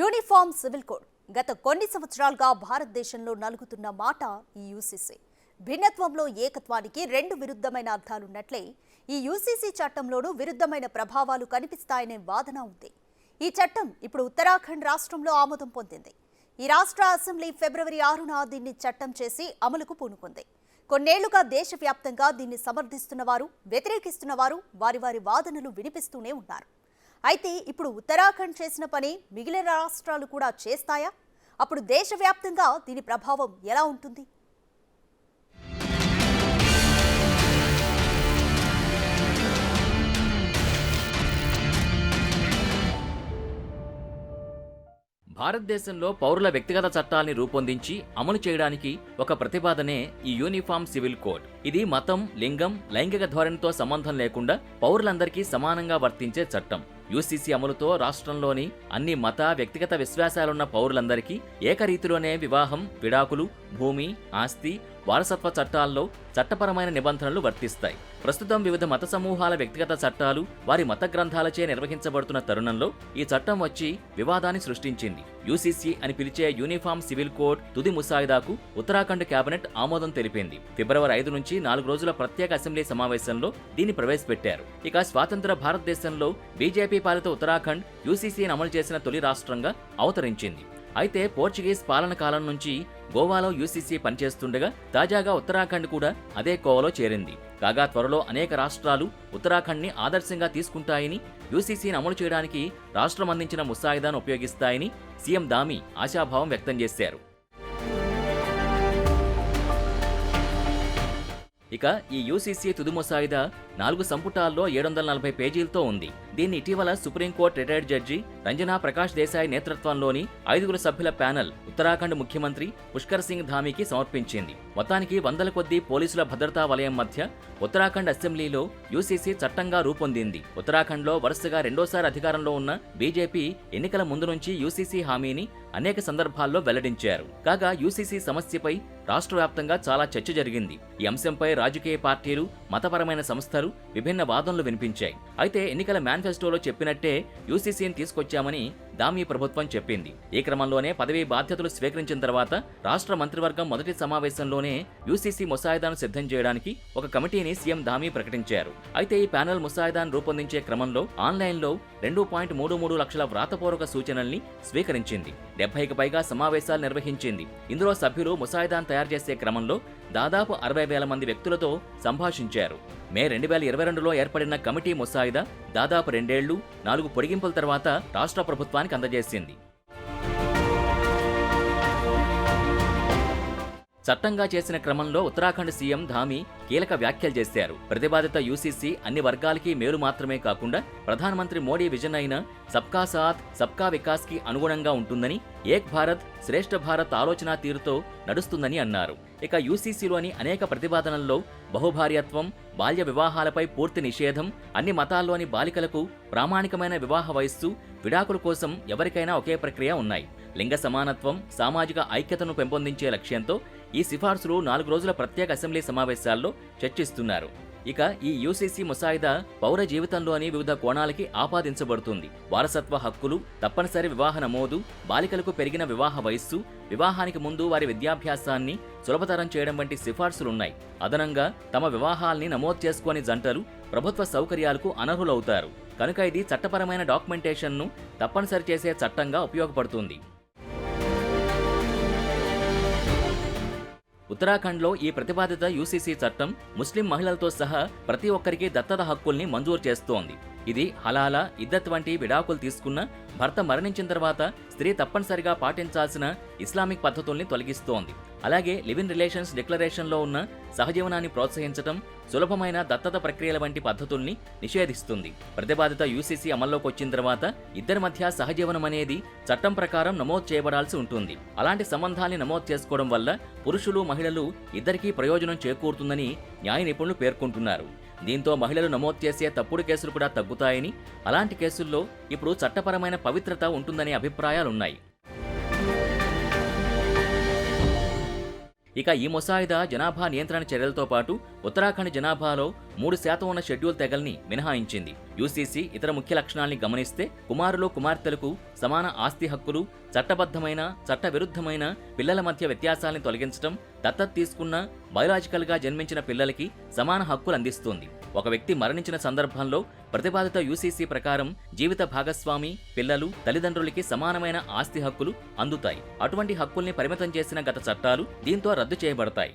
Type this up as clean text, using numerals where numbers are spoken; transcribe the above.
Uniform civil code గత కొన్ని సంవత్సరాలుగా భారతదేశంలో నలుగుతున్న మాట ఈ యూసీసీ. భిన్నత్వంలో ఏకత్వానికి రెండు విరుద్ధమైన అర్థాలున్నట్లే ఈ యూసీసీ చట్టంలోనూ విరుద్ధమైన ప్రభావాలు కనిపిస్తాయనే వాదన ఉంది. ఈ చట్టం ఇప్పుడు ఉత్తరాఖండ్ రాష్ట్రంలో ఆమోదం పొందింది. ఈ రాష్ట్ర అసెంబ్లీ ఫిబ్రవరి 6న దీన్ని చట్టం చేసి అమలుకు పూనుకుంది. కొన్నేళ్లుగా దేశవ్యాప్తంగా దీన్ని సమర్థిస్తున్నవారు, వ్యతిరేకిస్తున్నవారు వారి వారి వాదనలు వినిపిస్తూనే ఉన్నారు. అయితే ఇప్పుడు ఉత్తరాఖండ్ చేసిన పని మిగిలిన రాష్ట్రాలు కూడా చేస్తాయా? అప్పుడు దేశవ్యాప్తంగా దీని ప్రభావం ఎలా ఉంటుంది? భారతదేశంలో పౌరుల వ్యక్తిగత చట్టాల్ని రూపొందించి అమలు చేయడానికి ఒక ప్రతిపాదనే ఈ యూనిఫామ్ సివిల్ కోడ్. ఇది మతం, లింగం, లైంగిక ధోరణితో సంబంధం లేకుండా పౌరులందరికీ సమానంగా వర్తించే చట్టం. యూసీసీ అమలుతో రాష్ట్రంలోని అన్ని మత, వ్యక్తిగత విశ్వాసాలున్న పౌరులందరికీ ఏకరీతిలోనే వివాహం, విడాకులు, భూమి, ఆస్తి, వారసత్వ చట్టాల్లో చట్టపరమైన నిబంధనలు వర్తిస్తాయి. ప్రస్తుతం వివిధ మత సమూహాల వ్యక్తిగత చట్టాలు వారి మత గ్రంథాలచే నిర్వహించబడుతున్న తరుణంలో ఈ చట్టం వచ్చి వివాదాన్ని సృష్టించింది. యూసీసీ అని పిలిచే యూనిఫామ్ సివిల్ కోడ్ తుది ముసాయిదాకు ఉత్తరాఖండ్ కేబినెట్ ఆమోదం తెలిపింది. ఫిబ్రవరి 5 నుంచి 4 రోజుల ప్రత్యేక అసెంబ్లీ సమావేశంలో దీన్ని ప్రవేశపెట్టారు. ఇక స్వాతంత్ర భారతదేశంలో బీజేపీ పాలిత ఉత్తరాఖండ్ యూసీసీని అమలు చేసిన తొలి రాష్ట్రంగా అవతరించింది. అయితే పోర్చుగీస్ పాలన కాలం నుంచి గోవాలో యూసీసీ పనిచేస్తుండగా తాజాగా ఉత్తరాఖండ్ కూడా అదే కోవలో చేరింది. కాగా త్వరలో అనేక రాష్ట్రాలు ఉత్తరాఖండ్ని ఆదర్శంగా తీసుకుంటాయని, యూసీసీని అమలు చేయడానికి రాష్ట్రం అందించిన ముసాయిదాను ఉపయోగిస్తాయని సీఎం దామి ఆశాభావం వ్యక్తం చేశారు. ఇక ఈ యూసీసీ తుది ముసాయిదా 4 సంపుటాల్లో 740 పేజీలతో ఉంది. దీన్ని ఇటీవల supreme court retired judge Ranjana Prakash Desai నేతృత్వంలోని 5 సభ్యుల ప్యానెల్ ఉత్తరాఖండ్ ముఖ్యమంత్రి పుష్కర్ సింగ్ ధామీకి సమర్పించింది. మొత్తానికి వందల కొద్దీ పోలీసుల భద్రతా వలయం మధ్య ఉత్తరాఖండ్ అసెంబ్లీలో యూసీసీ చట్టంగా రూపొందింది. ఉత్తరాఖండ్లో వరుసగా రెండోసారి అధికారంలో ఉన్న బీజేపీ ఎన్నికల ముందు నుంచి యూసీసీ హామీని అనేక సందర్భాల్లో వెల్లడించారు. కాగా యూసీసీ సమస్యపై రాష్ట్ర వ్యాప్తంగా చాలా చర్చ జరిగింది. ఈ అంశంపై రాజకీయ పార్టీలు, మతపరమైన సంస్థలు విభిన్న వాదనలు వినిపించాయి. అయితే ఎన్నికల మేనిఫెస్టోలో చెప్పినట్టే యూసీసీని తీసుకొచ్చామని దామి ప్రభుత్వం చెప్పింది. ఈ క్రమంలోనే పదవీ బాధ్యతలు స్వీకరించిన తర్వాత రాష్ట్ర మంత్రివర్గం మొదటి సమావేశంలోనే యూసీసీ ముసాయిదాను సిద్ధం చేయడానికి ఒక కమిటీని సీఎం దామి ప్రకటించారు. అయితే ఈ ప్యానెల్ ముసాయిదాను రూపొందించే క్రమంలో ఆన్లైన్లో 2.33 లక్షల వ్రాతపూర్వక సూచనల్ని స్వీకరించింది. 70కి పైగా సమావేశాలు నిర్వహించింది. ఇందులో సభ్యులు ముసాయిదాను తయారు చేసే క్రమంలో దాదాపు 60,000 మంది వ్యక్తులతో సంభాషించారు. మే 2022లో ఏర్పడిన కమిటీ ముసాయిదా దాదాపు 2 ఏళ్లు 4 పొడిగింపుల తర్వాత రాష్ట్ర ప్రభుత్వానికి అందజేసింది. చట్టంగా చేసిన క్రమంలో ఉత్తరాఖండ్ సీఎం ధామి కీలక వ్యాఖ్యలు చేశారు. ప్రతిపాదిత యూసీసీ అన్ని వర్గాలకి మేలు మాత్రమే కాకుండా ప్రధానమంత్రి మోడీ విజన్ అయిన సబ్కా సాథ్ సబ్కా వికాస్ కి అనుగుణంగా ఉంటుందని, ఏక్ భారత్ శ్రేష్ఠ భారత్ ఆలోచన తీరుతో నడుస్తుందని అన్నారు. ఇక యూసీసీలోని అనేక ప్రతిపాదనల్లో బహుభార్యత్వం, బాల్య వివాహాలపై పూర్తి నిషేధం, అన్ని మతాల్లోని బాలికలకు ప్రామాణికమైన వివాహ వయస్సు, విడాకుల కోసం ఎవరికైనా ఒకే ప్రక్రియ ఉన్నాయి. లింగ సమానత్వం, సామాజిక ఐక్యతను పెంపొందించే లక్ష్యంతో ఈ సిఫార్సులు 4 రోజుల ప్రత్యేక అసెంబ్లీ సమావేశాల్లో చర్చిస్తున్నారు. ఇక ఈ యూసీసీ ముసాయిదా పౌర జీవితంలోని వివిధ కోణాలకి ఆపాదించబడుతుంది. వారసత్వ హక్కులు, తప్పనిసరి వివాహ నమోదు, బాలికలకు పెరిగిన వివాహ వయస్సు, వివాహానికి ముందు వారి విద్యాభ్యాసాన్ని సులభతరం చేయడం వంటి సిఫార్సులున్నాయి. అదనంగా తమ వివాహాల్ని నమోదు చేసుకోని జంటలు ప్రభుత్వ సౌకర్యాలకు అనర్హులవుతారు. కనుక ఇది చట్టపరమైన డాక్యుమెంటేషన్ను తప్పనిసరి చేసే చట్టంగా ఉపయోగపడుతుంది. ఉత్తరాఖండ్లో ఈ ప్రతిపాదిత యూసీసీ చట్టం ముస్లిం మహిళలతో సహా ప్రతి ఒక్కరికి దత్తత హక్కుల్ని మంజూరు చేస్తోంది. ఇది హలాలా, ఇద్దత్ వంటి విడాకులు తీసుకున్న భర్త మరణించిన తర్వాత స్త్రీ తప్పనిసరిగా పాటించాల్సిన ఇస్లామిక్ పద్ధతుల్ని తొలగిస్తోంది. అలాగే లివ్ ఇన్ రిలేషన్స్ డిక్లరేషన్లో ఉన్న సహజీవనాన్ని ప్రోత్సహించడం, సులభమైన దత్తత ప్రక్రియల వంటి పద్ధతుల్ని నిషేధిస్తుంది. ప్రతిపాదిత యూసీసీ అమల్లోకి వచ్చిన తర్వాత ఇద్దరి మధ్య సహజీవనం అనేది చట్టం ప్రకారం నమోదు చేయబడాల్సి ఉంటుంది. అలాంటి సంబంధాల్ని నమోదు చేసుకోవడం వల్ల పురుషులు, మహిళలు ఇద్దరికీ ప్రయోజనం చేకూరుతుందని న్యాయ నిపుణులు పేర్కొంటున్నారు. దీంతో మహిళలు నమోదు చేసే తప్పుడు కేసులు కూడా తగ్గుతాయని, అలాంటి కేసుల్లో ఇప్పుడు చట్టపరమైన పవిత్రత ఉంటుందనే అభిప్రాయాలున్నాయి. ఇక ఈ ముసాయిదా జనాభా నియంత్రణ చర్యలతో పాటు ఉత్తరాఖండ్ జనాభాలో 3% ఉన్న షెడ్యూల్ తెగల్ని మినహాయించింది. యూసీసీ ఇతర ముఖ్య లక్షణాల్ని గమనిస్తే కుమారులు కుమార్తెలకు సమాన ఆస్తి హక్కులు, చట్టబద్ధమైన చట్టవిరుద్ధమైన పిల్లల మధ్య వ్యత్యాసాల్ని తొలగించడం, దత్తత తీసుకున్న బయోలాజికల్గా జన్మించిన పిల్లలకి సమాన హక్కులు అందిస్తుంది. ఒక వ్యక్తి మరణించిన సందర్భంలో ప్రతిపాదిత యూసీసీ ప్రకారం జీవిత భాగస్వామి, పిల్లలు, తల్లిదండ్రులకి సమానమైన ఆస్తి హక్కులు అందుతాయి. అటువంటి హక్కుల్ని పరిమితం చేసిన గత చట్టాలు దీంతో రద్దు చేయబడతాయి.